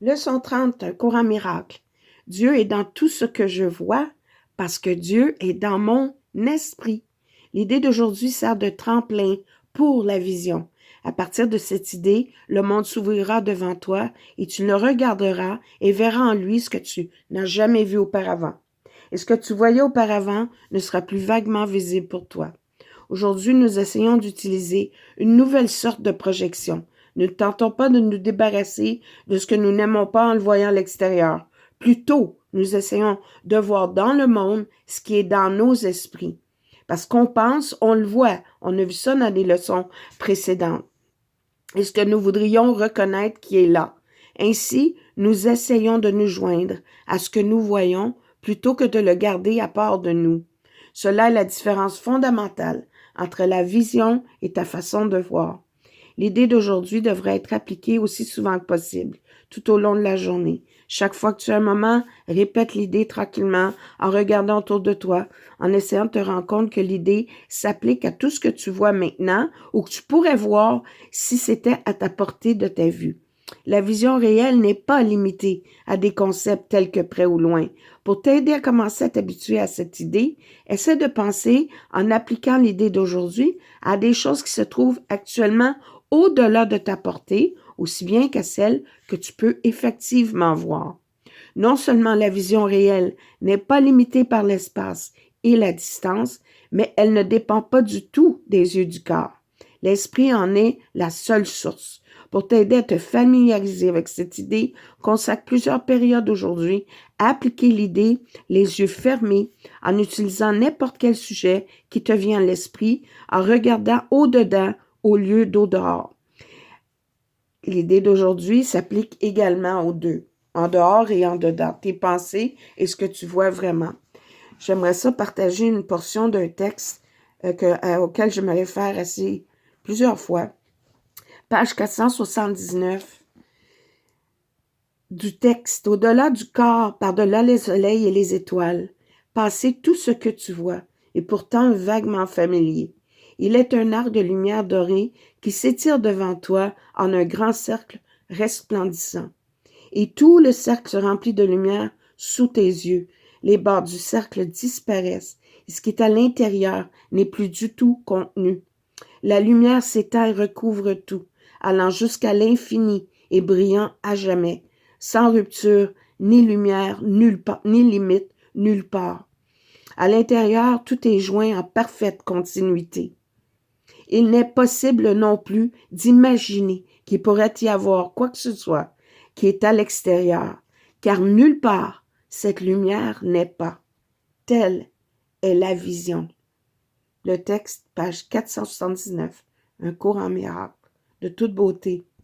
Leçon 30, un courant miracle. Dieu est dans tout ce que je vois parce que Dieu est dans mon esprit. L'idée d'aujourd'hui sert de tremplin pour la vision. À partir de cette idée, le monde s'ouvrira devant toi et tu le regarderas et verras en lui ce que tu n'as jamais vu auparavant. Et ce que tu voyais auparavant ne sera plus vaguement visible pour toi. Aujourd'hui, nous essayons d'utiliser une nouvelle sorte de projection. Ne tentons pas de nous débarrasser de ce que nous n'aimons pas en le voyant à l'extérieur. Plutôt, nous essayons de voir dans le monde ce qui est dans nos esprits. Parce qu'on pense, on le voit. On a vu ça dans les leçons précédentes. Et ce que nous voudrions reconnaître qui est là. Ainsi, nous essayons de nous joindre à ce que nous voyons plutôt que de le garder à part de nous. Cela est la différence fondamentale entre la vision et ta façon de voir. L'idée d'aujourd'hui devrait être appliquée aussi souvent que possible, tout au long de la journée. Chaque fois que tu as un moment, répète l'idée tranquillement, en regardant autour de toi, en essayant de te rendre compte que l'idée s'applique à tout ce que tu vois maintenant ou que tu pourrais voir si c'était à ta portée de ta vue. La vision réelle n'est pas limitée à des concepts tels que près ou loin. Pour t'aider à commencer à t'habituer à cette idée, essaie de penser, en appliquant l'idée d'aujourd'hui, à des choses qui se trouvent actuellement au-delà de ta portée, aussi bien qu'à celles que tu peux effectivement voir. Non seulement la vision réelle n'est pas limitée par l'espace et la distance, mais elle ne dépend pas du tout des yeux du corps. L'esprit en est la seule source. Pour t'aider à te familiariser avec cette idée, consacre plusieurs périodes aujourd'hui à appliquer l'idée les yeux fermés en utilisant n'importe quel sujet qui te vient à l'esprit, en regardant au-dedans au lieu d'au-dehors. L'idée d'aujourd'hui s'applique également aux deux, en dehors et en dedans, tes pensées et ce que tu vois vraiment. J'aimerais ça partager une portion d'un texte auquel je me réfère plusieurs fois. Page 479 du texte. Au-delà du corps, par-delà les soleils et les étoiles, passez tout ce que tu vois, et pourtant vaguement familier. Il est un arc de lumière dorée qui s'étire devant toi en un grand cercle resplendissant. Et tout le cercle se remplit de lumière sous tes yeux. Les bords du cercle disparaissent, et ce qui est à l'intérieur n'est plus du tout contenu. La lumière s'étend et recouvre tout, allant jusqu'à l'infini et brillant à jamais, sans rupture, ni lumière, nulle part, ni limite, nulle part. À l'intérieur, tout est joint en parfaite continuité. Il n'est possible non plus d'imaginer qu'il pourrait y avoir quoi que ce soit qui est à l'extérieur, car nulle part cette lumière n'est pas. Telle est la vision. Le texte, page 479, un cours en miracle, de toute beauté.